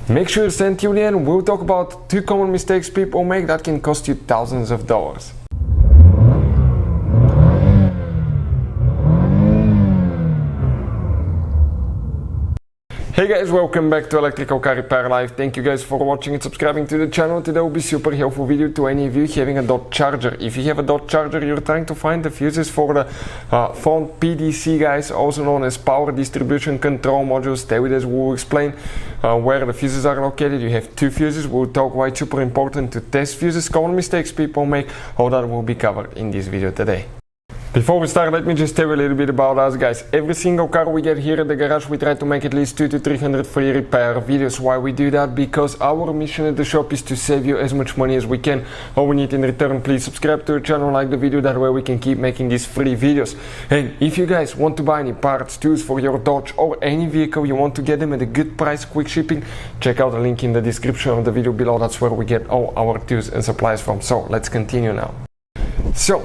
Make sure you stay till the end. We'll talk about 2 common mistakes people make that can cost you thousands of dollars. Hey guys, welcome back to Electrical Car Repair Live. Thank you guys for watching and subscribing to the channel. Today will be super helpful video to any of you having a dot charger. If you have a dot charger, you're trying to find the fuses for the Front PDC, guys, also known as Power Distribution Control Module. Stay with us, we'll explain where the fuses are located. You have 2 fuses. We'll talk why it's super important to test fuses, common mistakes people make. All that will be covered in this video today. Before we start, let me just tell you a little bit about us, guys. Every single car we get here at the garage, we try to make at least 200 to 300 free repair videos. Why we do that? Because our mission at the shop is to save you as much money as we can. All we need in return, please subscribe to our channel, like the video, that way we can keep making these free videos. And if you guys want to buy any parts, tools for your Dodge or any vehicle, you want to get them at a good price, quick shipping, check out the link in the description of the video below. That's where we get all our tools and supplies from. So let's continue now. So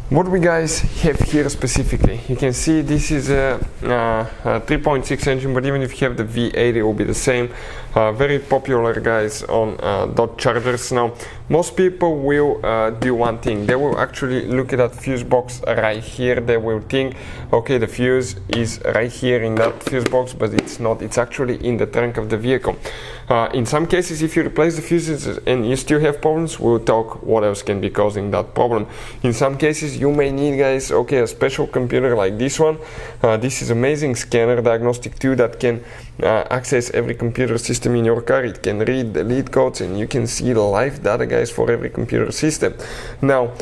what we guys have here specifically, you can see this is a 3.6 engine, but even if you have the V8 it will be the same. Very popular, guys, on dot chargers. Now most people will do one thing. They will actually look at that fuse box right here. They will think, okay, the fuse is right here in that fuse box, but it's not. It's actually in the trunk of the vehicle. In some cases, if you replace the fuses and you still have problems, we'll talk what else can be causing that problem. In some cases you may need, guys, okay, a special computer like this one. This is amazing scanner diagnostic tool that can access every computer system in your car. It can read the lead codes and you can see the live data, guys, for every computer system. Now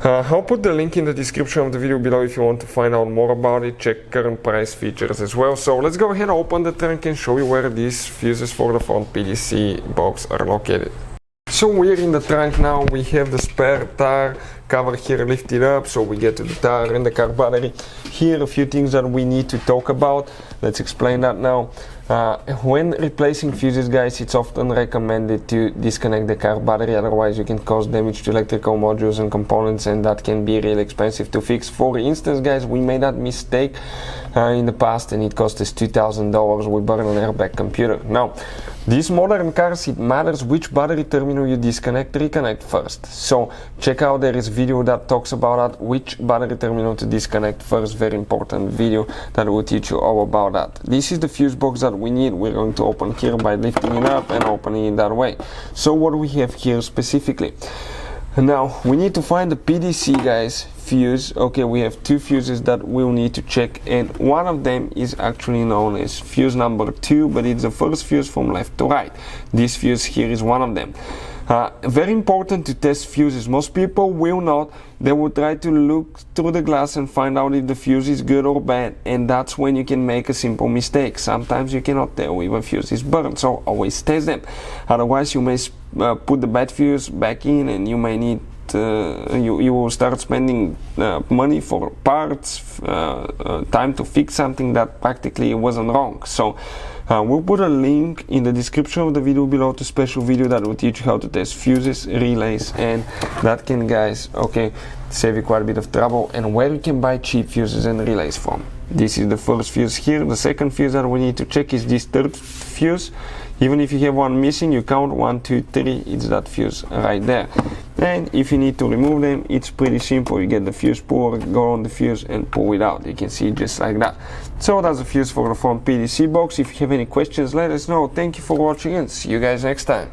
I'll put the link in the description of the video below if you want to find out more about it. Check current price, features as well. So let's go ahead and open the trunk and show you where these fuses for the Front PDC box are located. So we're in the trunk now. We have the spare tire cover here lifted up, so we get to the tire and the car battery. Here a few things that we need to talk about. Let's explain that now. When replacing fuses, guys, it's often recommended to disconnect the car battery, otherwise you can cause damage to electrical modules and components, and that can be really expensive to fix. For instance, guys, we made that mistake in the past and it cost us $2,000. We burned an airbag computer. Now these modern cars, it matters which battery terminal you disconnect, reconnect first. So check out, there is a video that talks about that, which battery terminal to disconnect first. Very important video that will teach you all about that. This is the fuse box that we need. We're going to open here by lifting it up and opening it that way. So what we have here specifically, now we need to find the PDC, guys, fuse. Okay, we have 2 fuses that we'll need to check, and one of them is actually known as fuse number 2, but it's the first fuse from left to right. This fuse here is one of them. Very important to test fuses. Most people will not. They will try to look through the glass and find out if the fuse is good or bad, and that's when you can make a simple mistake. Sometimes you cannot tell if a fuse is burned, so always test them. Otherwise you may put the bad fuse back in, and you may need you will start spending money for parts, time to fix something that practically wasn't wrong. So we'll put a link in the description of the video below to a special video that will teach you how to test fuses, relays, and that can, guys, okay, save you quite a bit of trouble, and where you can buy cheap fuses and relays from. This is the first fuse here. The second fuse that we need to check is this third fuse. Even if you have one missing, you count 1, 2, 3, it's that fuse right there. And if you need to remove them, it's pretty simple. You get the fuse puller, go on the fuse and pull it out. You can see just like that. So that's the fuse for the Front PDC box. If you have any questions, let us know. Thank you for watching and see you guys next time.